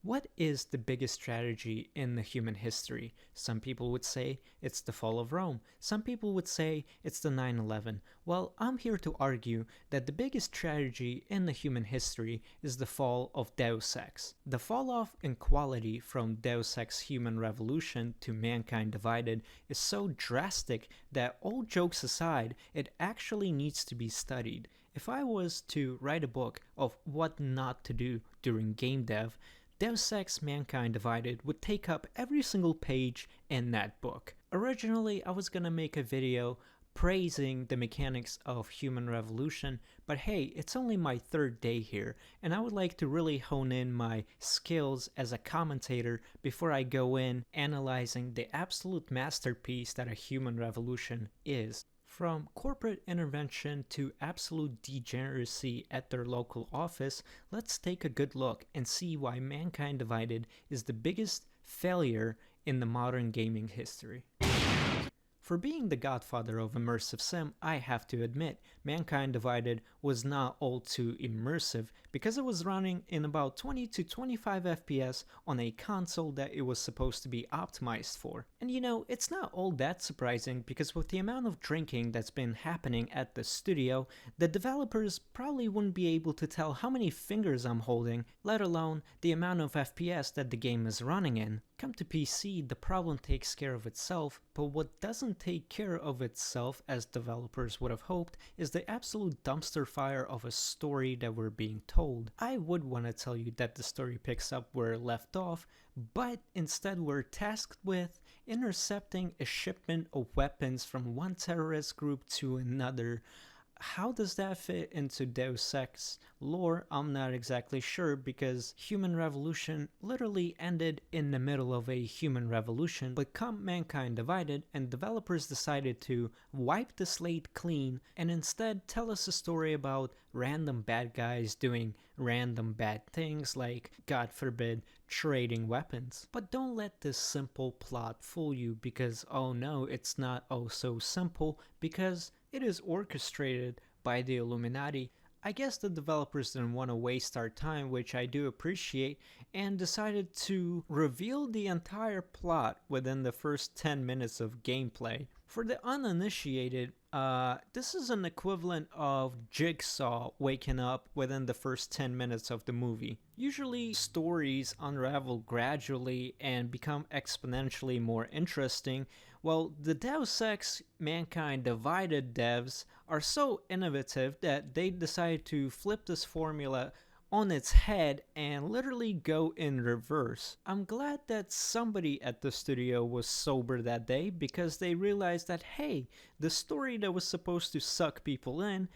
What is the biggest tragedy in the human history? Some people would say it's the fall of Rome. Some people would say it's the 9/11. Well, I'm here to argue that the biggest tragedy in the human history is the fall of Deus Ex. The fall off in quality from Deus Ex Human Revolution to Mankind Divided is so drastic that, all jokes aside, it actually needs to be studied. If I was to write a book of what not to do during game dev, Deus Ex Mankind Divided would take up every single page in that book. Originally, I was gonna make a video praising the mechanics of Human Revolution, but hey, it's only my third day here, and I would like to really hone in my skills as a commentator before I go in analyzing the absolute masterpiece that a Human Revolution is. From corporate intervention to absolute degeneracy at their local office, let's take a good look and see why Mankind Divided is the biggest failure in the modern gaming history. For being the godfather of immersive sim, I have to admit, Mankind Divided was not all too immersive because it was running in about 20 to 25 FPS on a console that it was supposed to be optimized for. And you know, it's not all that surprising because with the amount of drinking that's been happening at the studio, the developers probably wouldn't be able to tell how many fingers I'm holding, let alone the amount of FPS that the game is running in. Come to PC, the problem takes care of itself, but what doesn't take care of itself, as developers would have hoped, is the absolute dumpster fire of a story that we're being told. I would want to tell you that the story picks up where it left off, but instead we're tasked with intercepting a shipment of weapons from one terrorist group to another. How does that fit into Deus Ex lore? I'm not exactly sure because Human Revolution literally ended in the middle of a human revolution, but come Mankind Divided and developers decided to wipe the slate clean and instead tell us a story about random bad guys doing random bad things like, God forbid, trading weapons. But don't let this simple plot fool you because, oh no, it's not oh so simple, because it is orchestrated by the Illuminati. I guess the developers didn't want to waste our time, which I do appreciate, and decided to reveal the entire plot within the first 10 minutes of gameplay. For the uninitiated, this is an equivalent of Jigsaw waking up within the first 10 minutes of the movie. Usually, stories unravel gradually and become exponentially more interesting. Well, the Deus Ex Mankind Divided devs are so innovative that they decided to flip this formula on its head and literally go in reverse. I'm glad that somebody at the studio was sober that day because they realized that, hey, the story that was supposed to suck people in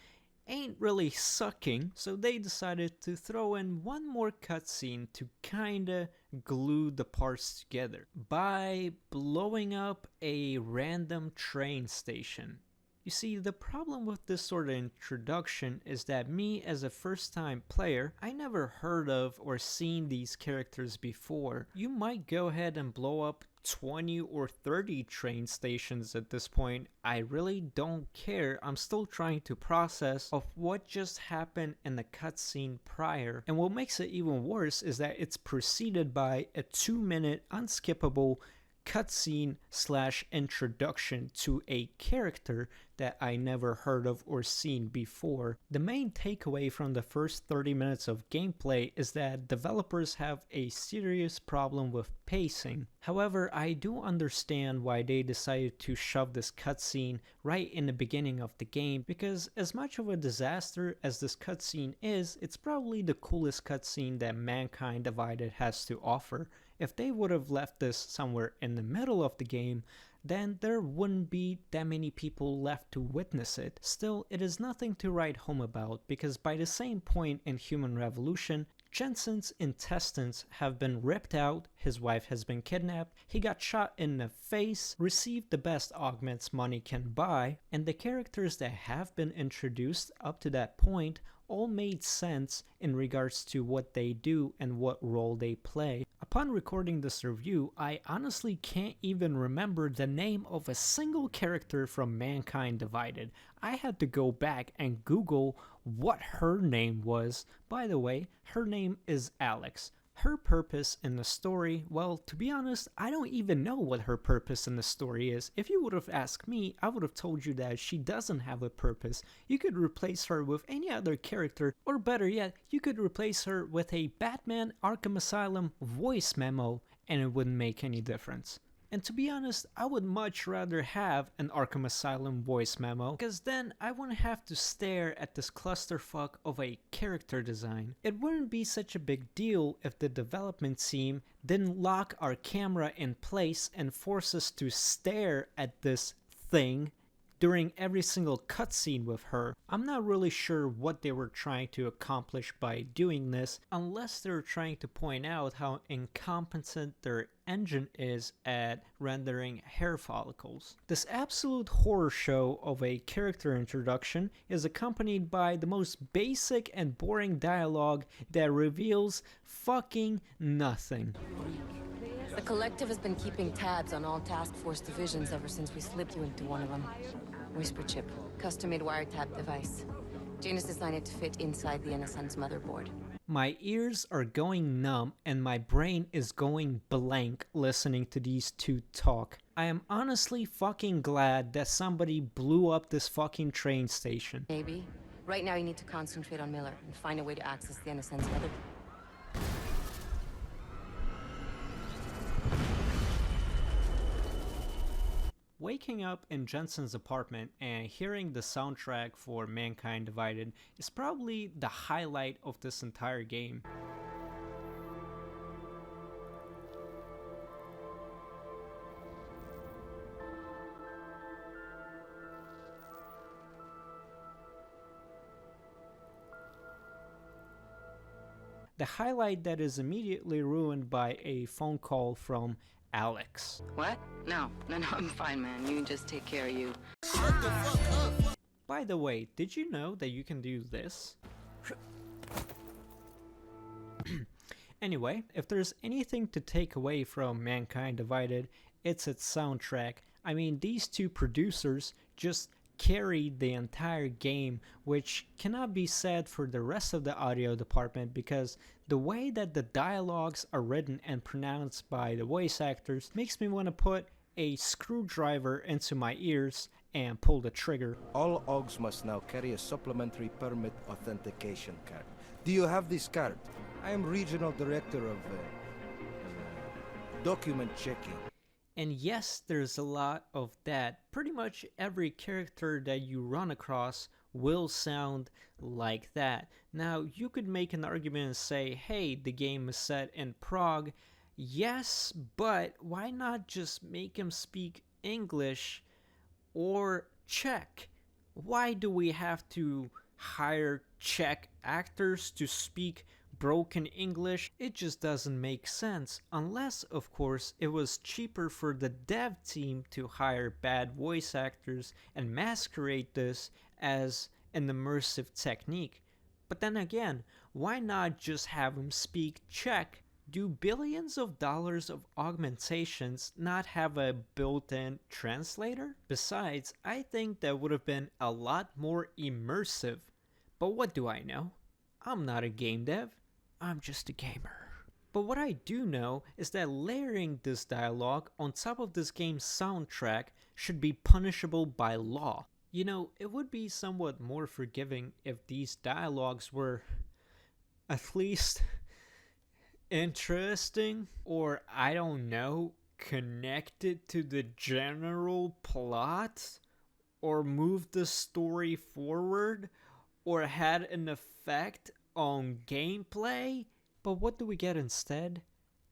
ain't really sucking, so they decided to throw in one more cutscene to kinda glue the parts together by blowing up a random train station. You see, the problem with this sort of introduction is that me as a first time player, I never heard of or seen these characters before. You might go ahead and blow up 20 or 30 train stations at this point. I really don't care. I'm still trying to process of what just happened in the cutscene prior. And what makes it even worse is that it's preceded by a 2-minute unskippable cutscene / introduction to a character that I never heard of or seen before. The main takeaway from the first 30 minutes of gameplay is that developers have a serious problem with pacing. However, I do understand why they decided to shove this cutscene right in the beginning of the game, because as much of a disaster as this cutscene is, it's probably the coolest cutscene that Mankind Divided has to offer. If they would have left this somewhere in the middle of the game, then there wouldn't be that many people left to witness it. Still, it is nothing to write home about because by the same point in Human Revolution, Jensen's intestines have been ripped out, his wife has been kidnapped, he got shot in the face, received the best augments money can buy, and the characters that have been introduced up to that point all made sense in regards to what they do and what role they play. Upon recording this review, I honestly can't even remember the name of a single character from Mankind Divided. I had to go back and Google what her name was. By the way, her name is Alex. Her purpose in the story, well, to be honest, I don't even know what her purpose in the story is. If you would have asked me, I would have told you that she doesn't have a purpose. You could replace her with any other character, or better yet, you could replace her with a Batman Arkham Asylum voice memo, and it wouldn't make any difference. And to be honest, I would much rather have an Arkham Asylum voice memo, because then I wouldn't have to stare at this clusterfuck of a character design. It wouldn't be such a big deal if the development team didn't lock our camera in place and force us to stare at this thing during every single cutscene with her. I'm not really sure what they were trying to accomplish by doing this, unless they were trying to point out how incompetent their engine is at rendering hair follicles. This absolute horror show of a character introduction is accompanied by the most basic and boring dialogue that reveals fucking nothing. The collective has been keeping tabs on all task force divisions ever since we slipped you into one of them. Whisper chip, custom-made wiretap device. Janus designed it to fit inside the NSN's motherboard. My ears are going numb and my brain is going blank listening to these two talk. I am honestly fucking glad that somebody blew up this fucking train station. Maybe. Right now you need to concentrate on Miller and find a way to access the NSN's motherboard. Waking up in Jensen's apartment and hearing the soundtrack for Mankind Divided is probably the highlight of this entire game. The highlight that is immediately ruined by a phone call from Alex. What? No, I'm fine, man. You just take care of you. Shut the fuck up! By the way, did you know that you can do this? Anyway, if there's anything to take away from Mankind Divided, it's its soundtrack. I mean, these two producers just carried the entire game, which cannot be said for the rest of the audio department, because the way that the dialogues are written and pronounced by the voice actors makes me want to put a screwdriver into my ears and pull the trigger. All OGs must now carry a supplementary permit authentication card. Do you have this card? I am regional director of document checking. And yes, there's a lot of that. Pretty much every character that you run across will sound like that. Now, you could make an argument and say, hey, the game is set in Prague. Yes, but why not just make him speak English or Czech? Why do we have to hire Czech actors to speak broken English? It just doesn't make sense, unless of course it was cheaper for the dev team to hire bad voice actors and masquerade this as an immersive technique. But then again, why not just have him speak Czech? Do billions of dollars of augmentations not have a built-in translator? Besides, I think that would have been a lot more immersive. But what do I know? I'm not a game dev. I'm just a gamer. But what I do know is that layering this dialogue on top of this game's soundtrack should be punishable by law. You know, it would be somewhat more forgiving if these dialogues were at least interesting, or I don't know, connected to the general plot, or moved the story forward, or had an effect on gameplay. But what do we get instead?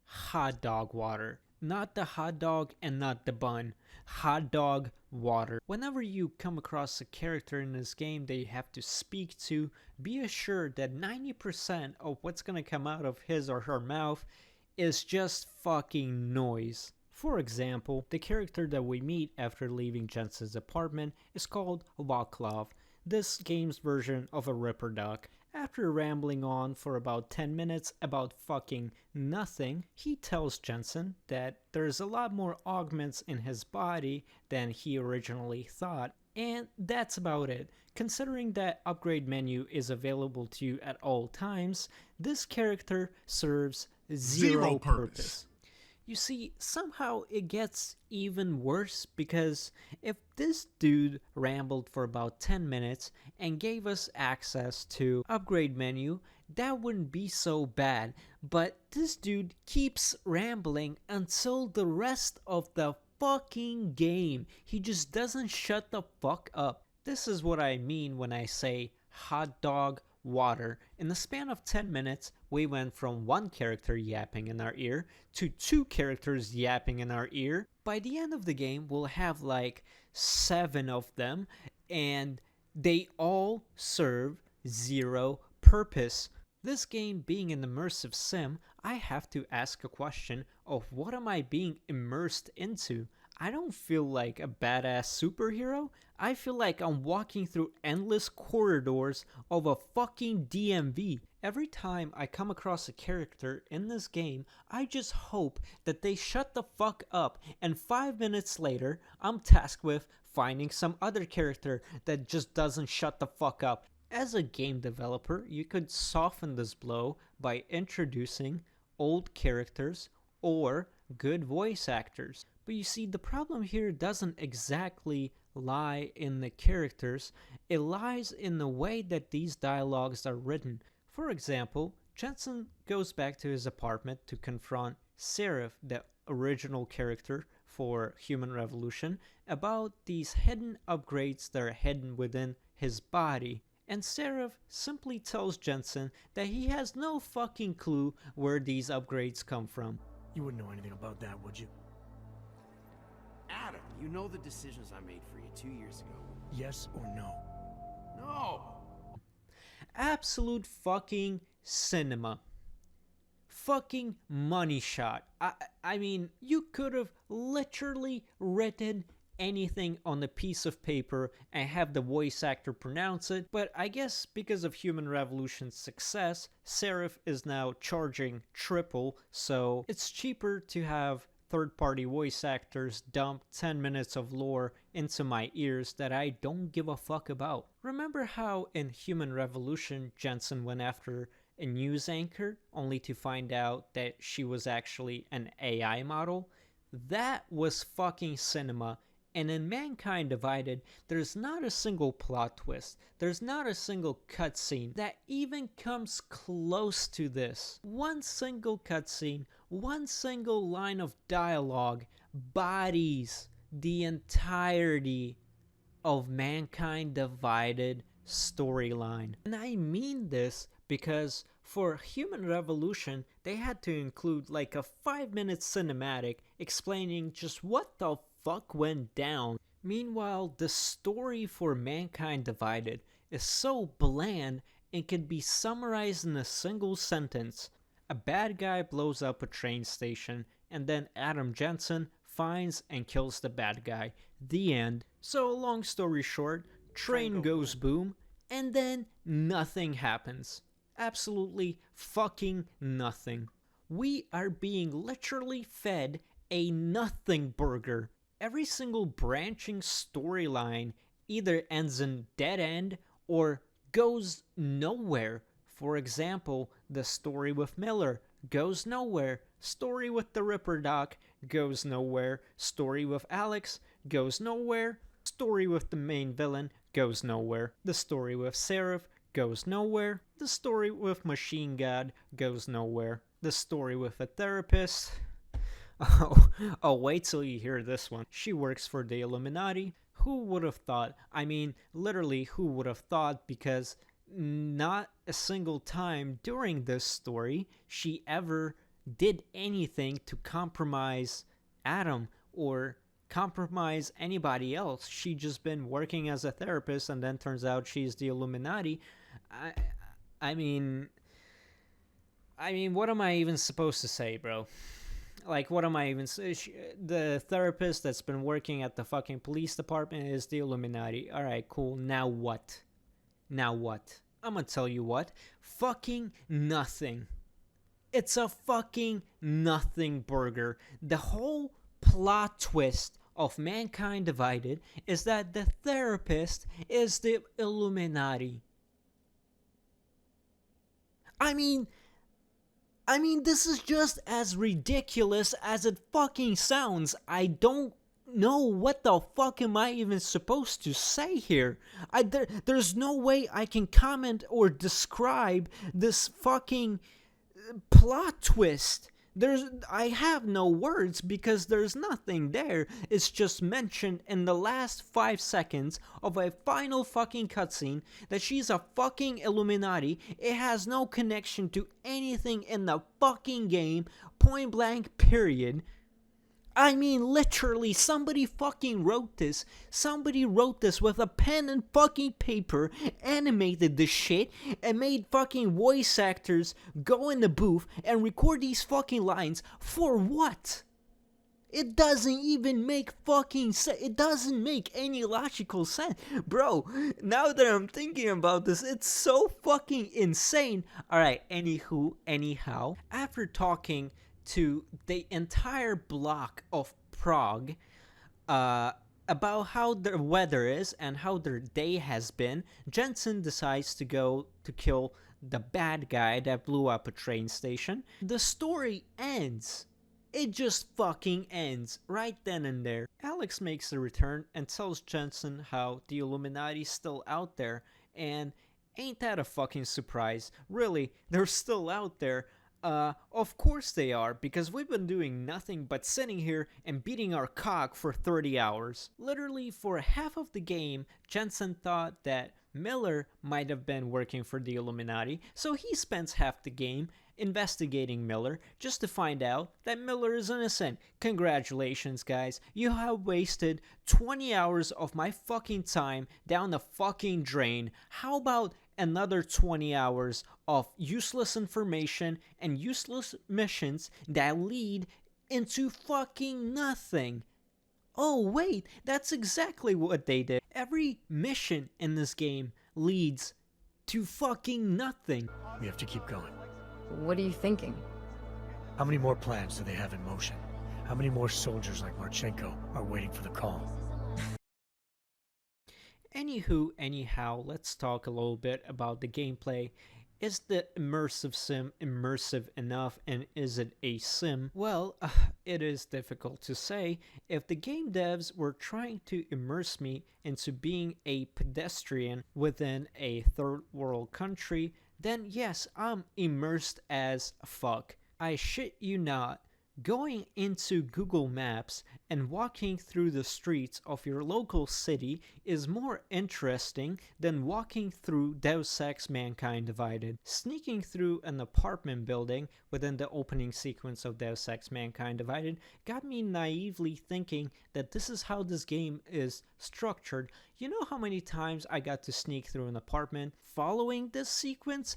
Hot dog water. Not the hot dog and not the bun. Hot dog water. Whenever you come across a character in this game that you have to speak to, be assured that 90% of what's gonna come out of his or her mouth is just fucking noise. For example, the character that we meet after leaving Jensen's apartment is called Vaclav, this game's version of a Ripper Duck. After rambling on for about 10 minutes about fucking nothing, he tells Jensen that there's a lot more augments in his body than he originally thought, and that's about it. Considering that upgrade menu is available to you at all times, this character serves zero purpose. You see, somehow it gets even worse because if this dude rambled for about 10 minutes and gave us access to upgrade menu, that wouldn't be so bad. But this dude keeps rambling until the rest of the fucking game. He just doesn't shut the fuck up. This is what I mean when I say hot dog water. In the span of 10 minutes, we went from one character yapping in our ear to two characters yapping in our ear. By the end of the game, we'll have like 7 of them, and they all serve zero purpose. This game being an immersive sim, I have to ask a question of what am I being immersed into? I don't feel like a badass superhero. I feel like I'm walking through endless corridors of a fucking DMV. Every time I come across a character in this game, I just hope that they shut the fuck up, and 5 minutes later, I'm tasked with finding some other character that just doesn't shut the fuck up. As a game developer, you could soften this blow by introducing old characters or good voice actors. But you see, the problem here doesn't exactly lie in the characters, it lies in the way that these dialogues are written. For example, Jensen goes back to his apartment to confront Sarif, the original character for Human Revolution, about these hidden upgrades that are hidden within his body. And Sarif simply tells Jensen that he has no fucking clue where these upgrades come from. You wouldn't know anything about that, would you? Adam, you know the decisions I made for you 2 years ago. Yes or no? No! Absolute fucking cinema. Fucking money shot. I mean, you could have literally written anything on a piece of paper and have the voice actor pronounce it, but I guess because of Human Revolution's success, Sarif is now charging triple, so it's cheaper to have third-party voice actors dump 10 minutes of lore into my ears that I don't give a fuck about. Remember how in Human Revolution Jensen went after a news anchor only to find out that she was actually an AI model? That was fucking cinema. And in Mankind Divided, there's not a single plot twist. There's not a single cutscene that even comes close to this. One single cutscene, one single line of dialogue bodies the entirety of Mankind Divided storyline. And I mean this because for Human Revolution, they had to include like a 5-minute cinematic explaining just what the fuck went down. Meanwhile, the story for Mankind Divided is so bland and can be summarized in a single sentence. A bad guy blows up a train station, and then Adam Jensen finds and kills the bad guy. The end. So long story short, train goes boom, and then nothing happens. Absolutely fucking nothing. We are being literally fed a nothing burger. Every single branching storyline either ends in dead end or goes nowhere. For example, the story with Miller goes nowhere. Story with the Ripper Doc goes nowhere. Story with Alex goes nowhere. Story with the main villain goes nowhere. The story with Sarif goes nowhere. The story with Machine God goes nowhere. The story with a therapist... Oh, wait till you hear this one. She works for the Illuminati. Who would have thought? I mean, literally, who would have thought? Because not a single time during this story she ever did anything to compromise Adam or compromise anybody else. She just been working as a therapist, and then turns out she's the Illuminati. I mean, what am I even supposed to say, bro? Like, what am I even... The therapist that's been working at the fucking police department is the Illuminati. Alright, cool. Now what? Now what? I'm gonna tell you what. Fucking nothing. It's a fucking nothing burger. The whole plot twist of Mankind Divided is that the therapist is the Illuminati. I mean... I mean, this is just as ridiculous as it fucking sounds. I don't know what the fuck am I even supposed to say here. There's no way I can comment or describe this fucking plot twist. I have no words because there's nothing there. It's just mentioned in the last 5 seconds of a final fucking cutscene that she's a fucking Illuminati. It has no connection to anything in the fucking game. Point blank, period. I mean, literally, somebody fucking wrote this. Somebody wrote this with a pen and fucking paper, animated this shit, and made fucking voice actors go in the booth and record these fucking lines. For what? It doesn't even make fucking sense. It doesn't make any logical sense. Bro, now that I'm thinking about this, it's so fucking insane. Alright, anyhow, after talking to the entire block of Prague about how their weather is and how their day has been, Jensen decides to go to kill the bad guy that blew up a train station. The story ends. It just fucking ends right then and there. Alex makes a return and tells Jensen how the Illuminati's still out there, and ain't that a fucking surprise? Really, they're still out there. Of course they are, because we've been doing nothing but sitting here and beating our cock for 30 hours. Literally, for half of the game, Jensen thought that Miller might have been working for the Illuminati, so he spends half the game investigating Miller just to find out that Miller is innocent. Congratulations, guys. You have wasted 20 hours of my fucking time down the fucking drain. How about another 20 hours of useless information and useless missions that lead into fucking nothing? Oh wait, that's exactly what they did. Every mission in this game leads to fucking nothing. We have to keep going. What are you thinking? How many more plans do they have in motion? How many more soldiers like Marchenko are waiting for the call? Anyhow, let's talk a little bit about the gameplay. Is the immersive sim immersive enough, and is it a sim? Well, it is difficult to say. If the game devs were trying to immerse me into being a pedestrian within a third world country, then yes, I'm immersed as fuck. I shit you not. Going into Google Maps and walking through the streets of your local city is more interesting than walking through Deus Ex Mankind Divided. Sneaking through an apartment building within the opening sequence of Deus Ex Mankind Divided got me naively thinking that this is how this game is structured. You know how many times I got to sneak through an apartment following this sequence?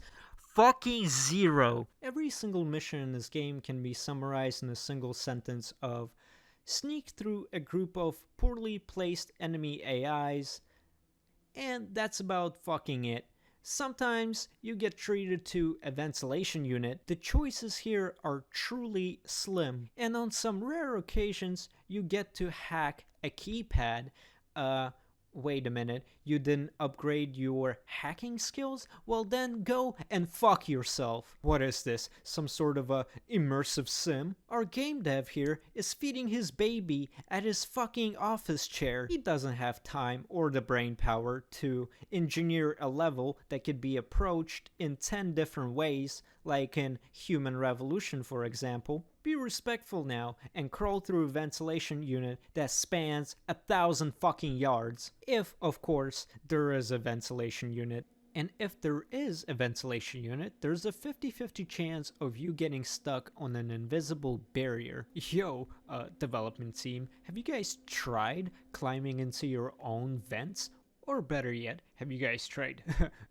Fucking zero. Every single mission in this game can be summarized in a single sentence of sneak through a group of poorly placed enemy AIs, and that's about fucking it. Sometimes you get treated to a ventilation unit. The choices here are truly slim, and on some rare occasions you get to hack a keypad. Wait a minute, you didn't upgrade your hacking skills? Well then go and fuck yourself. What is this, some sort of a immersive sim? Our game dev here is feeding his baby at his fucking office chair. He doesn't have time or the brain power to engineer a level that could be approached in 10 different ways, like in Human Revolution for example. Be respectful now and crawl through a ventilation unit that spans 1,000 fucking yards. If, of course, there is a ventilation unit. And if there is a ventilation unit, there's a 50-50 chance of you getting stuck on an invisible barrier. Yo, development team, have you guys tried climbing into your own vents? Or better yet, have you guys tried,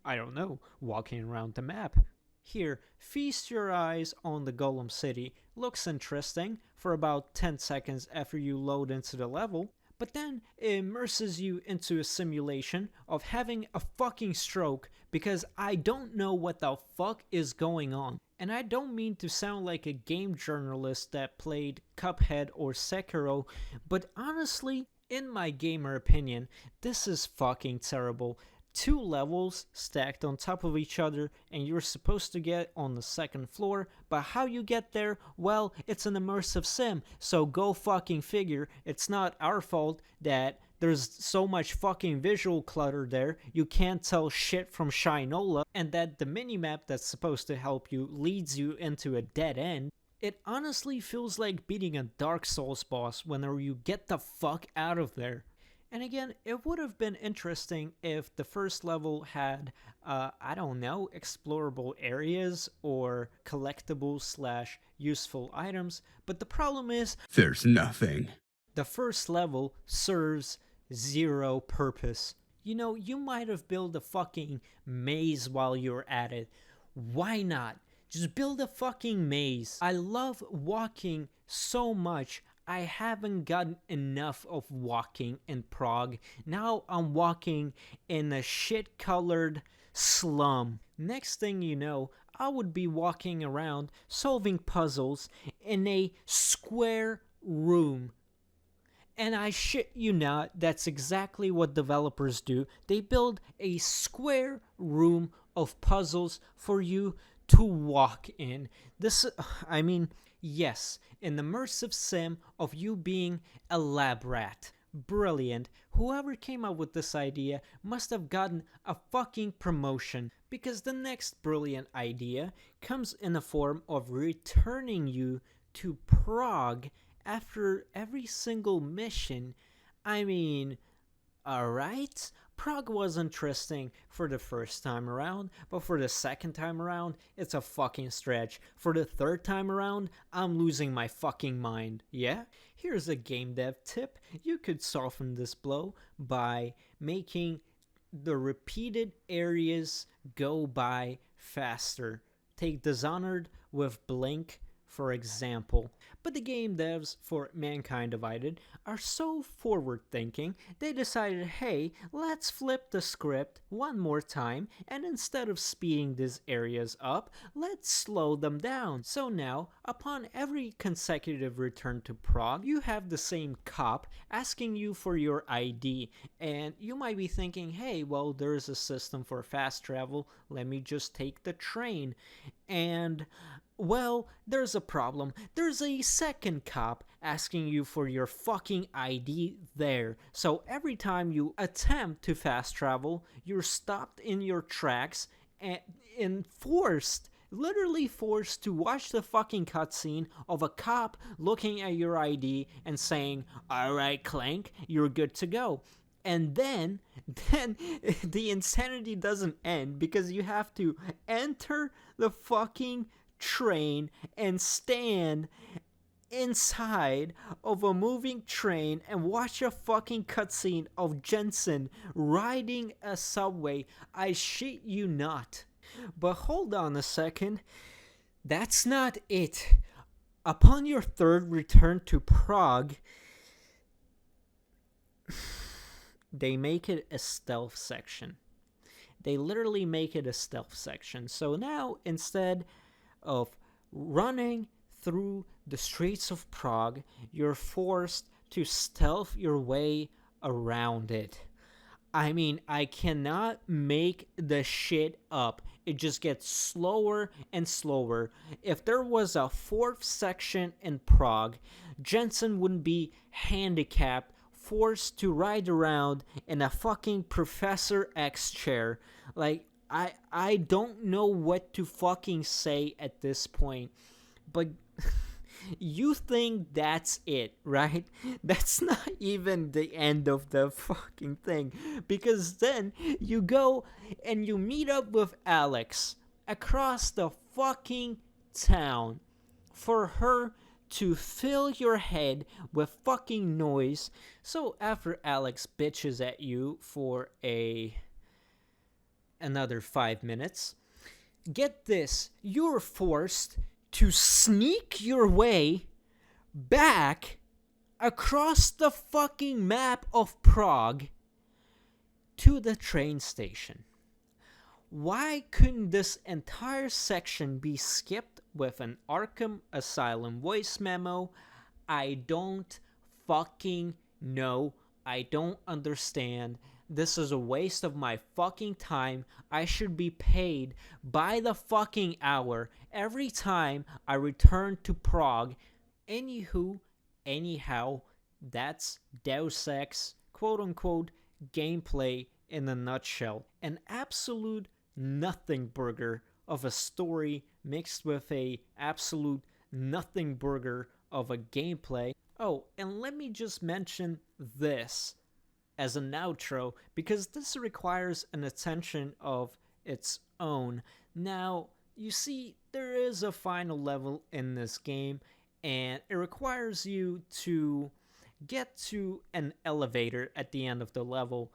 I don't know, walking around the map? Here, feast your eyes on the Golem City. Looks interesting for about 10 seconds after you load into the level, but then it immerses you into a simulation of having a fucking stroke because I don't know what the fuck is going on. And I don't mean to sound like a game journalist that played Cuphead or Sekiro, but honestly, in my gamer opinion, this is fucking terrible. 2 levels stacked on top of each other, and you're supposed to get on the 2nd floor, but how you get there, well, it's an immersive sim, so go fucking figure. It's not our fault that there's so much fucking visual clutter there, you can't tell shit from Shinola, and that the minimap that's supposed to help you leads you into a dead end. It honestly feels like beating a Dark Souls boss whenever you get the fuck out of there. And again, it would have been interesting if the first level had, I don't know, explorable areas or collectibles / useful items, but the problem is, there's nothing. The first level serves 0 purpose. You know, you might have built a fucking maze while you're at it. Why not? Just build a fucking maze. I love walking so much. I haven't gotten enough of walking in Prague. Now I'm walking in a shit-colored slum. Next thing you know, I would be walking around solving puzzles in a square room. And I shit you not, that's exactly what developers do. They build a square room of puzzles for you to walk in. Yes, an immersive sim of you being a lab rat. Brilliant. Whoever came up with this idea must have gotten a fucking promotion, because the next brilliant idea comes in the form of returning you to Prague after every single mission. Alright? Prague was interesting for the first time around, but for the second time around, it's a fucking stretch. For the third time around, I'm losing my fucking mind. Yeah? Here's a game dev tip. You could soften this blow by making the repeated areas go by faster. Take Dishonored with Blink, for example. But the game devs for Mankind Divided are so forward-thinking, they decided, hey, let's flip the script one more time, and instead of speeding these areas up, let's slow them down. So now, upon every consecutive return to Prague, you have the same cop asking you for your ID, and you might be thinking, hey, well, there's a system for fast travel, let me just take the train. And well, there's a problem. There's a second cop asking you for your fucking ID there. So every time you attempt to fast travel, you're stopped in your tracks and literally forced to watch the fucking cutscene of a cop looking at your ID and saying, alright, Clank, you're good to go. And then the insanity doesn't end, because you have to enter the fucking train and stand inside of a moving train and watch a fucking cutscene of Jensen riding a subway. I shit you not. But hold on a second. That's not it. Upon your third return to Prague, they make it a stealth section. They literally make it a stealth section. So now, instead of running through the streets of Prague, you're forced to stealth your way around it. I cannot make the shit up. It just gets slower and slower. If there was a 4th section in Prague, Jensen wouldn't be handicapped, forced to ride around in a fucking Professor X chair. I don't know what to fucking say at this point, but you think that's it, right? That's not even the end of the fucking thing, because then you go and you meet up with Alex across the fucking town for her to fill your head with fucking noise. So after Alex bitches at you for another 5 minutes, get this, you're forced to sneak your way back across the fucking map of Prague to the train station. Why couldn't this entire section be skipped with an Arkham Asylum voice memo? I don't fucking know. I don't understand. This is a waste of my fucking time. I should be paid by the fucking hour every time I return to Prague. Anywho, anyhow, that's Deus Ex, quote-unquote, gameplay in a nutshell. An absolute nothing burger of a story mixed with a absolute nothing burger of a gameplay. Oh, and let me just mention this as an outro, because this requires an attention of its own. Now, you see, there is a final level in this game, and it requires you to get to an elevator at the end of the level.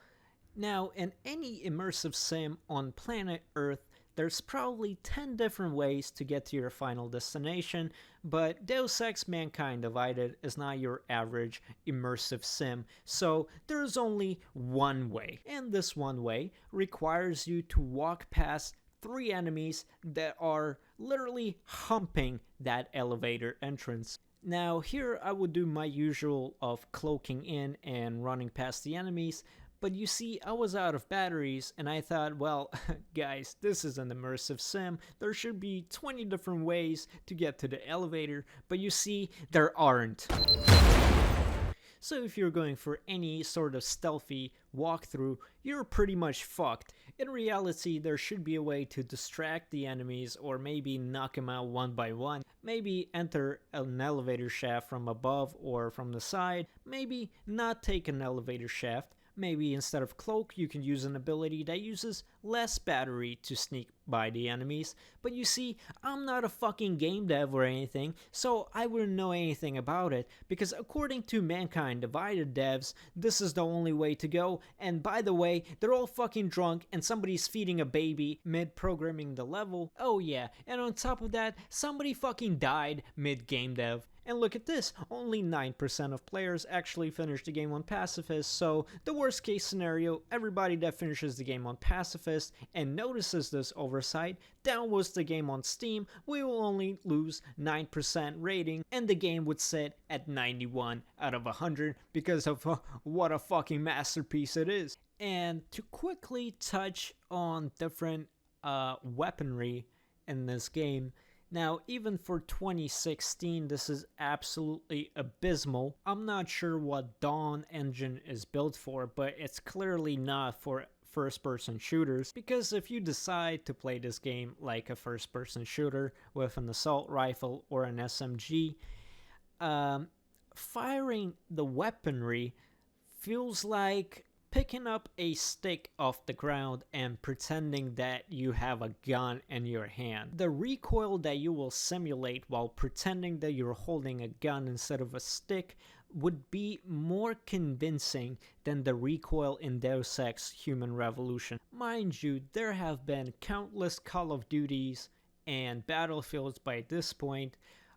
Now, in any immersive sim on planet Earth, there's probably 10 different ways to get to your final destination, but Deus Ex Mankind Divided is not your average immersive sim, so there's only one way. And this one way requires you to walk past 3 enemies that are literally humping that elevator entrance. Now, here I would do my usual of cloaking in and running past the enemies, but you see, I was out of batteries, and I thought, well, guys, this is an immersive sim. There should be 20 different ways to get to the elevator, but you see, there aren't. So if you're going for any sort of stealthy walkthrough, you're pretty much fucked. In reality, there should be a way to distract the enemies or maybe knock them out one by one. Maybe enter an elevator shaft from above or from the side. Maybe not take an elevator shaft. Maybe instead of cloak, you can use an ability that uses less battery to sneak by the enemies. But you see, I'm not a fucking game dev or anything, so I wouldn't know anything about it, because according to Mankind Divided devs, this is the only way to go, and by the way, they're all fucking drunk and somebody's feeding a baby mid-programming the level. Oh yeah, and on top of that, somebody fucking died mid-game dev. And look at this, only 9% of players actually finish the game on Pacifist, so the worst case scenario, everybody that finishes the game on Pacifist and notices this oversight downloads the game on Steam, we will only lose 9% rating, and the game would sit at 91 out of 100 because of what a fucking masterpiece it is. And to quickly touch on different weaponry in this game, now, even for 2016, this is absolutely abysmal. I'm not sure what Dawn engine is built for, but it's clearly not for first-person shooters, because if you decide to play this game like a first-person shooter with an assault rifle or an SMG, firing the weaponry feels like picking up a stick off the ground and pretending that you have a gun in your hand. The recoil that you will simulate while pretending that you're holding a gun instead of a stick would be more convincing than the recoil in Deus Ex Human Revolution. Mind you, there have been countless Call of Duties and Battlefields by this point,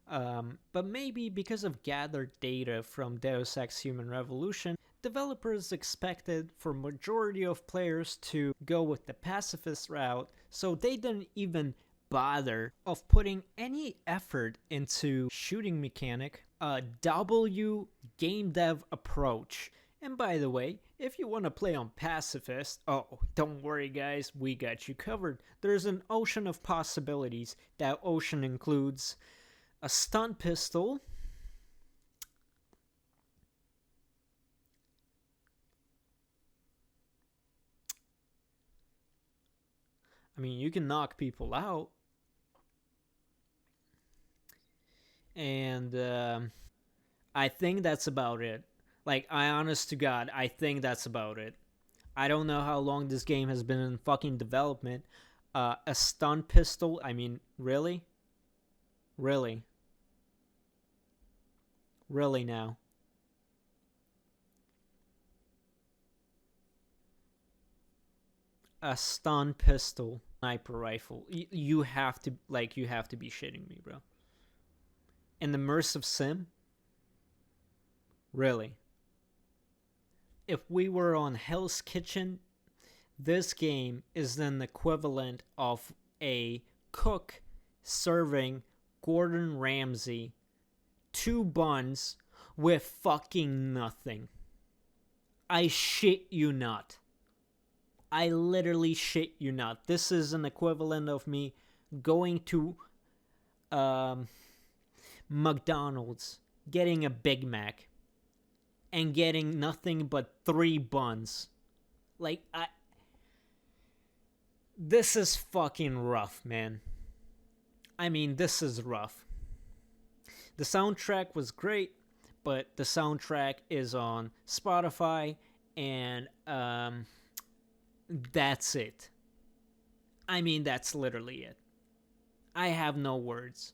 but maybe because of gathered data from Deus Ex Human Revolution, developers expected for majority of players to go with the pacifist route, so they didn't even bother of putting any effort into shooting mechanic, a W game dev approach. And by the way, if you want to play on pacifist, oh, don't worry guys, we got you covered. There's an ocean of possibilities. That ocean includes a stun pistol, I mean, you can knock people out. And I think that's about it. Like, honest to God, I think that's about it. I don't know how long this game has been in fucking development. A stun pistol? I mean, really? Really? Really now? A stun pistol, sniper rifle. You have to be shitting me, bro. An immersive sim? Really? If we were on Hell's Kitchen, this game is an equivalent of a cook serving Gordon Ramsay 2 buns with fucking nothing. I shit you not. I literally shit you not. This is an equivalent of me going to McDonald's, getting a Big Mac, and getting nothing but 3 buns. Like, this is fucking rough, man. I mean, this is rough. The soundtrack was great, but the soundtrack is on Spotify, and that's it. I mean, that's literally it. I have no words.